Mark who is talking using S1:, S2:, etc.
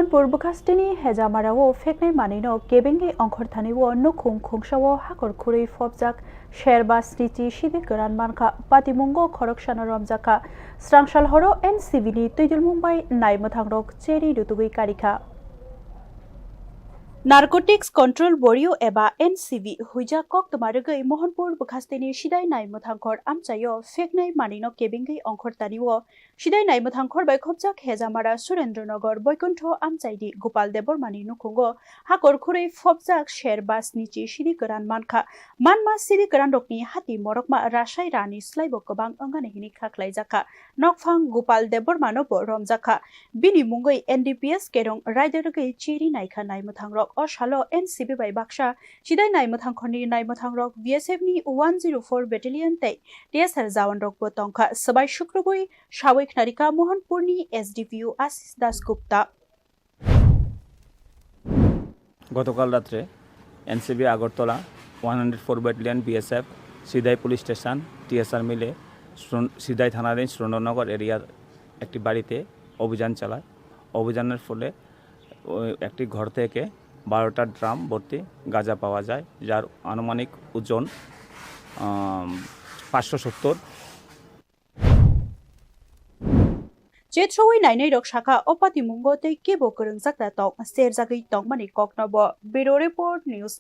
S1: मोहनपुर बुखास्टेनी हेजामारावो फेकनाय मानिनो केबेंगे अंखरथानिवो नुखुं खुंसावो हाखर खुरै फबजाक शेरबा स्निchi sidhi kwran mankha patimungo khoroksano Romjakha स्रांसाल हरो एनसीबीनि तुइदुलमुंबाई नायमोथांरक चेरी दुतुगै कारिखा नारकोटिक्स कंट्रोल बोर्डियो एबा एनसीबी हुइजा कक्तमारगै मोहनपुर बुखास्तेनि सिदाय नायमोथांखर आमचायो फेकनाय मानिनो केबिंगै अंखरतानिवो सिदाय नायमोथांखर बाय खबजाक हेजामारा सुरेन्द्रनगर बैकुंठ आमचाइदि गोपाल देबरमानि नुखुंगो हाकर खुरै फबजाक शेरबा स्निchi sidhi kwran mankha मानमा sidhi kwran रकनि हाति मरकमा रासाय रानि स्लाइबो गोबां अंगानेहिनि खाख्लायजाखा नकफां गोपाल देबरमानोबो रमजाखा बिनि मुंगै एनडीपीएस केरं रायदरगै चेरी नायखा नायमोथांरक अशालो एनसीबी बाय बाक्सा सिदाय नायमोथांखरनि नायमोथांरक बीएसएफ नि 104 बेटेलियन तै टीएसआर जावन रकबो तंखा सबाय शुक्रबुई सावैख नारिका मोहनपुरनि एसडीपीओ आशिष दासगुप्ता
S2: গতকাল রাত্রে NCB Agartala 104 battalion BSF Sidhai police station TSR মিলে সিদাই থানাধীন সুরেন্দ্রনগর এরিয়ার একটি বাড়িতে অভিযান চালায়। অভিযানের ফলে একটি ঘর থেকে 12টা ড্রাম ভর্তি গাঁজা পাওয়া যায়, যার আনুমানিক ওজন 570।
S1: जेथ्रवै नायनाय रक शाखा अपाति मुंगो तै केबो करंजाकता तक सेरजागै तंगमानि ककनबो ब्यूरो रिपोर्ट न्यूज